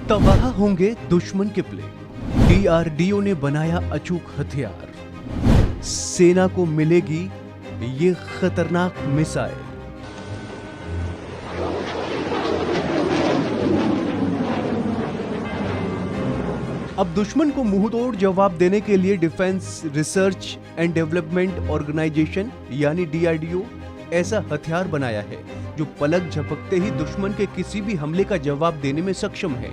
तबाह होंगे दुश्मन के प्लेन। डीआरडीओ ने बनाया अचूक हथियार, सेना को मिलेगी ये खतरनाक मिसाइल। अब दुश्मन को मुंहतोड़ जवाब देने के लिए defence research and development organisation यानी डीआरडीओ ऐसा हथियार बनाया है जो पलक झपकते ही दुश्मन के किसी भी हमले का जवाब देने में सक्षम है।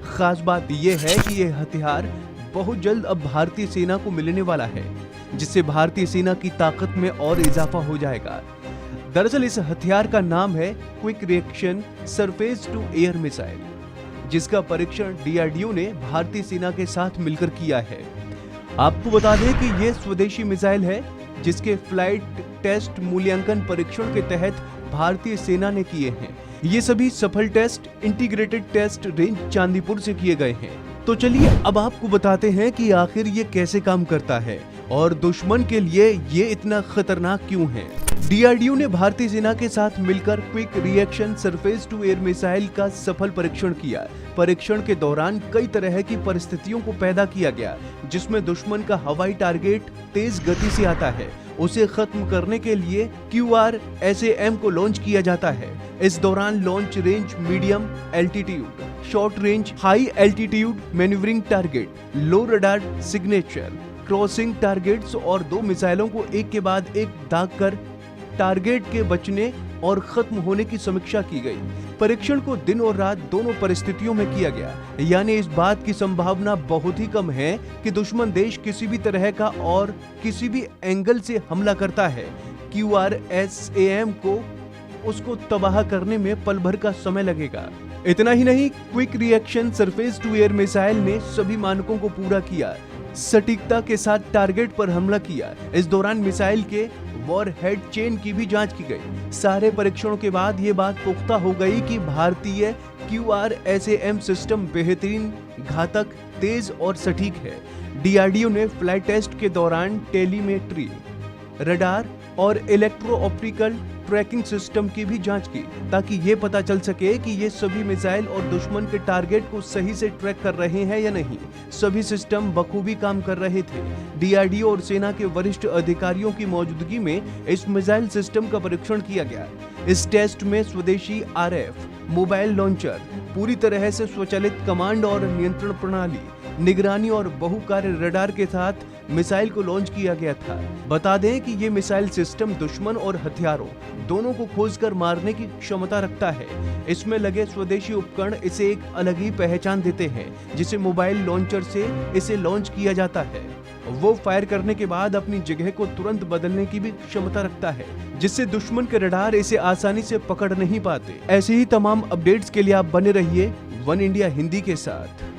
खास बात यह है कि यह हथियार बहुत जल्द अब भारतीय सेना को मिलने वाला है, जिससे भारतीय सेना की ताकत में और इजाफा हो जाएगा। दरअसल इस हथियार का नाम है quick reaction surface to air missile, जिसका परीक्षण डीआरडीओ ने भारतीय सेना के साथ मिलकर किया है। आपको बता दें कि यह स्वदेशी मिसाइल है जिसके फ्लाइट टेस्ट मूल्यांकन परीक्षण के तहत भारतीय सेना ने किए हैं। ये सभी सफल test integrated test range Chandipur से किए गए हैं। तो चलिए अब आपको बताते हैं कि आखिर ये कैसे काम करता है और दुश्मन के लिए ये इतना खतरनाक क्यों है। डीआरडीओ ने भारतीय सेना के साथ मिलकर quick reaction surface to air missile का सफल परीक्षण किया। परीक्षण के दौरान कई तरह की परिस्थितियों को पैदा किया गया, जिसमें दुश्मन का हवाई टारगेट तेज गति से आता है। उसे खत्म करने के लिए QRSAM को लॉन्च किया जाता है। इस दौरान launch range medium altitude, short range high altitude manoeuvring target, low radar signature, crossing targets और 2 मिसाइलों को एक के बाद एक दाग कर टारगेट के बचने और खत्म होने की समीक्षा की गई। परीक्षण को दिन और रात दोनों परिस्थितियों में किया गया, यानी इस बात की संभावना बहुत ही कम है कि दुश्मन देश किसी भी तरह का और किसी भी एंगल से हमला करता है। QRSAM को उसको तबाह करने में पल भर का समय लगेगा। इतना ही नहीं, quick reaction surface to air missile ने सभी मानकों को पूरा किया, सटीकता के साथ टारगेट पर हमला किया। इस दौरान मिसाइल के वॉरहेड चेन की भी जांच की गई। सारे परीक्षणों के बाद ये बात पुख्ता हो गई कि भारतीय QRSAM सिस्टम बेहतरीन, घातक, तेज और सटीक है। डीआरडीओ ने फ्लाइट टेस्ट के दौरान टेलीमेट्री, रडार और इलेक्ट्रो ऑप्टिकल ट्रैकिंग सिस्टम की भी जांच की, ताकि ये पता चल सके कि ये सभी मिसाइल और दुश्मन के टारगेट को सही से ट्रैक कर रहे हैं या नहीं। सभी सिस्टम बखूबी काम कर रहे थे। डीआरडीओ और सेना के वरिष्ठ अधिकारियों की मौजूदगी में इस मिसाइल सिस्टम का परीक्षण किया गया। इस टेस्ट में स्वदेशी RF मोबाइल लॉन्चर, पूरी तरह से स्वचालित कमांड और नियंत्रण प्रणाली, निगरानी और बहुकार्य रडार के साथ मिसाइल को लॉन्च किया गया था। बता दें कि ये मिसाइल सिस्टम दुश्मन और हथियारों दोनों को खोजकर मारने की क्षमता रखता है। इसमें लगे स्वदेशी उपकरण इसे एक अलग ही पहचान देते हैं, जिसे मोबाइल लॉन्चर से इसे लॉन्च किया जाता है। वो फायर करने के बाद अपनी जगह को तुरंत बदलने की भी क्षमता रखता है, जिससे दुश्मन के रडार इसे आसानी से पकड़ नहीं पाते। ऐसे ही तमाम अपडेट्स के लिए आप बने रहिए वन इंडिया हिंदी के साथ।